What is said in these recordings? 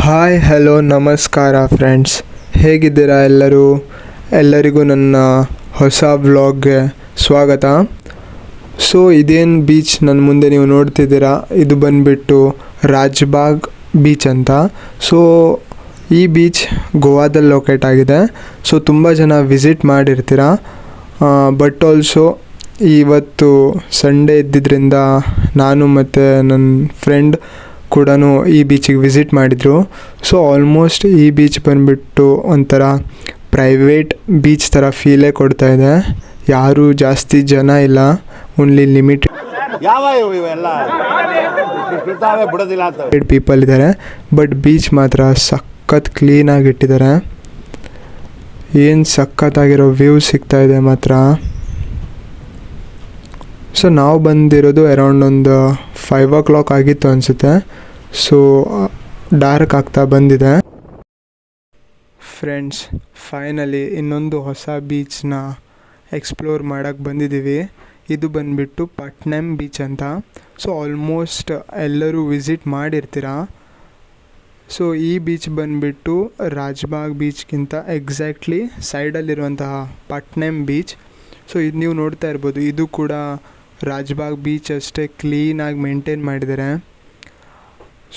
Hi hello ನಮಸ್ಕಾರ friends, ಹೇಗಿದ್ದೀರಾ ಎಲ್ಲರಿಗೂ ನನ್ನ ಹೊಸ ವ್ಲಾಗ್ಗೆ ಸ್ವಾಗತ. ಸೊ ಇದೇನು ಬೀಚ್ ನನ್ನ ಮುಂದೆ ನೀವು ನೋಡ್ತಿದ್ದೀರಾ, ಇದು ಬಂದುಬಿಟ್ಟು ರಾಜ್ಬಾಗ್ ಬೀಚ್ ಅಂತ. ಸೊ ಈ ಬೀಚ್ ಗೋವಾದಲ್ಲಿ ಲೊಕೇಟ್ ಆಗಿದೆ. ಸೊ ತುಂಬ ಜನ ವಿಸಿಟ್ ಮಾಡಿರ್ತೀರ. ಬಟ್ ಆಲ್ಸೋ ಇವತ್ತು ಸಂಡೇ ಇದ್ದಿದ್ದರಿಂದ ನಾನು ಮತ್ತು ನನ್ನ ಫ್ರೆಂಡ್ ಕೂಡ ಈ ಬೀಚಿಗೆ ವಿಸಿಟ್ ಮಾಡಿದರು. ಸೊ ಆಲ್ಮೋಸ್ಟ್ ಈ ಬೀಚ್ ಬಂದುಬಿಟ್ಟು ಒಂಥರ ಪ್ರೈವೇಟ್ ಬೀಚ್ ಥರ ಫೀಲೇ ಕೊಡ್ತಾಯಿದೆ. ಯಾರೂ ಜಾಸ್ತಿ ಜನ ಇಲ್ಲ, ಓನ್ಲಿ ಲಿಮಿಟೆಡ್ ಪೀಪಲ್ ಇದ್ದಾರೆ. ಬಟ್ ಬೀಚ್ ಮಾತ್ರ ಸಖತ್ ಕ್ಲೀನಾಗಿ ಇಟ್ಟಿದ್ದಾರೆ. ಏನು ಸಖತ್ತಾಗಿರೋ ವ್ಯೂ ಸಿಗ್ತಾಯಿದೆ ಮಾತ್ರ. ಸೊ ನಾವು ಬಂದಿರೋದು ಅರೌಂಡ್ ಒಂದು 5 o'clock ಆಗಿತ್ತು ಅನಿಸುತ್ತೆ. ಸೊ ಡಾರ್ಕ್ ಆಗ್ತಾ ಬಂದಿದೆ. ಫ್ರೆಂಡ್ಸ್, ಫೈನಲಿ ಇನ್ನೊಂದು ಹೊಸ ಬೀಚನ್ನ ಎಕ್ಸ್ಪ್ಲೋರ್ ಮಾಡೋಕ್ಕೆ ಬಂದಿದ್ದೀವಿ. ಇದು ಬಂದುಬಿಟ್ಟು ಪಟ್ನಮ್ ಬೀಚ್ ಅಂತ. ಸೊ ಆಲ್ಮೋಸ್ಟ್ ಎಲ್ಲರೂ ವಿಸಿಟ್ ಮಾಡಿರ್ತೀರ. ಸೊ ಈ ಬೀಚ್ ಬಂದುಬಿಟ್ಟು ರಾಜ್ಬಾಗ್ ಬೀಚ್ಗಿಂತ ಎಕ್ಸಾಕ್ಟ್ಲಿ ಸೈಡಲ್ಲಿರುವಂತಹ ಪಟ್ನಮ್ ಬೀಚ್. ಸೊ ಇದು ನೀವು ನೋಡ್ತಾ ಇರ್ಬೋದು, ಇದು ಕೂಡ ರಾಜ್ಬಾಗ್ ಬೀಚ್ ಅಷ್ಟೇ ಕ್ಲೀನಾಗಿ ಮೇಂಟೈನ್ ಮಾಡಿದ್ದಾರೆ.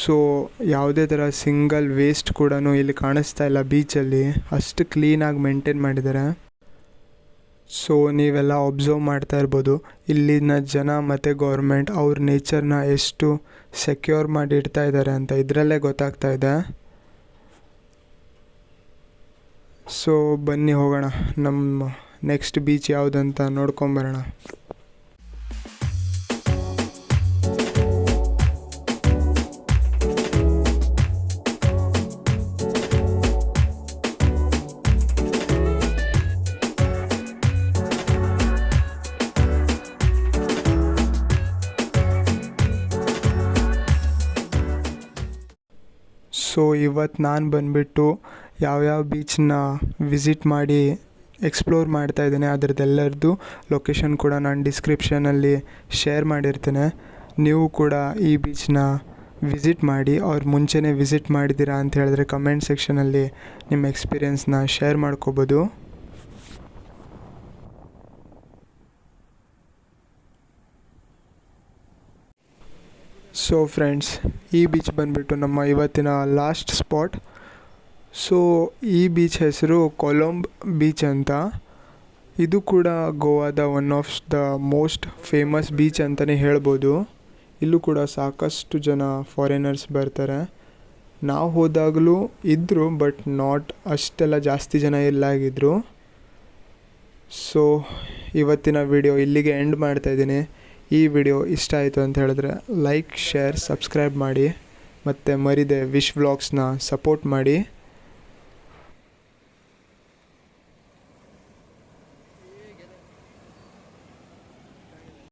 ಸೊ ಯಾವುದೇ ಥರ ಸಿಂಗಲ್ ವೇಸ್ಟ್ ಕೂಡ ಇಲ್ಲಿ ಕಾಣಿಸ್ತಾ ಇಲ್ಲ ಬೀಚಲ್ಲಿ, ಅಷ್ಟು ಕ್ಲೀನಾಗಿ ಮೇಂಟೈನ್ ಮಾಡಿದ್ದಾರೆ. ಸೊ ನೀವೆಲ್ಲ ಒಬ್ಸರ್ವ್ ಮಾಡ್ತಾ ಇರ್ಬೋದು, ಇಲ್ಲಿನ ಜನ ಮತ್ತು ಗೌರ್ಮೆಂಟ್ ಅವ್ರ ನೇಚರ್ನ ಎಷ್ಟು ಸೆಕ್ಯೂರ್ ಮಾಡಿ ಇಡ್ತಾ ಇದ್ದಾರೆ ಅಂತ ಇದರಲ್ಲೇ ಗೊತ್ತಾಗ್ತಾ ಇದೆ. ಸೊ ಬನ್ನಿ ಹೋಗೋಣ, ನಮ್ಮ ನೆಕ್ಸ್ಟ್ ಬೀಚ್ ಯಾವುದಂತ ನೋಡ್ಕೊಂಬರೋಣ. ಸೊ ಇವತ್ತು ನಾನು ಬಂದುಬಿಟ್ಟು ಯಾವ್ಯಾವ ಬೀಚನ್ನ ವಿಸಿಟ್ ಮಾಡಿ ಎಕ್ಸ್ಪ್ಲೋರ್ ಮಾಡ್ತಾಯಿದ್ದೇನೆ ಅದರದ್ದೆಲ್ಲರದ್ದು ಲೊಕೇಶನ್ ಕೂಡ ನಾನು ಡಿಸ್ಕ್ರಿಪ್ಷನಲ್ಲಿ ಶೇರ್ ಮಾಡಿರ್ತೇನೆ. ನೀವು ಕೂಡ ಈ ಬೀಚನ್ನ ವಿಸಿಟ್ ಮಾಡಿ, ಅವ್ರು ಮುಂಚೆನೇ ವಿಸಿಟ್ ಮಾಡಿದ್ದೀರಾ ಅಂತ ಹೇಳಿದ್ರೆ ಕಮೆಂಟ್ ಸೆಕ್ಷನಲ್ಲಿ ನಿಮ್ಮ ಎಕ್ಸ್ಪೀರಿಯೆನ್ಸ್ನ ಶೇರ್ ಮಾಡ್ಕೋಬೋದು. ಸೊ ಫ್ರೆಂಡ್ಸ್, ಈ ಬೀಚ್ ಬಂದುಬಿಟ್ಟು ನಮ್ಮ ಇವತ್ತಿನ ಲಾಸ್ಟ್ ಸ್ಪಾಟ್. ಸೊ ಈ ಬೀಚ್ ಹೆಸರು ಕೊಲಂಬ್ ಬೀಚ್ ಅಂತ. ಇದು ಕೂಡ ಗೋವಾದ one of the most famous beach ಅಂತಲೇ ಹೇಳ್ಬೋದು. ಇಲ್ಲೂ ಕೂಡ ಸಾಕಷ್ಟು ಜನ ಫಾರಿನರ್ಸ್ ಬರ್ತಾರೆ. ನಾವು ಹೋದಾಗಲೂ ಇದ್ದರು, ಬಟ್ ನಾಟ್ ಅಷ್ಟೆಲ್ಲ ಜಾಸ್ತಿ ಜನ ಇಲ್ಲಾಗಿದ್ದರು. ಸೊ ಇವತ್ತಿನ ವಿಡಿಯೋ ಇಲ್ಲಿಗೆ ಎಂಡ್ ಮಾಡ್ತಾಯಿದ್ದೀನಿ. ಈ ವಿಡಿಯೋ ಇಷ್ಟ ಆಯಿತು ಅಂತ ಹೇಳಿದ್ರೆ ಲೈಕ್, ಶೇರ್, ಸಬ್ಸ್ಕ್ರೈಬ್ ಮಾಡಿ, ಮತ್ತು ಮರಿದೆ ವಿಶ್ ವ್ಲಾಗ್ಸ್ನ ಸಪೋರ್ಟ್ ಮಾಡಿ.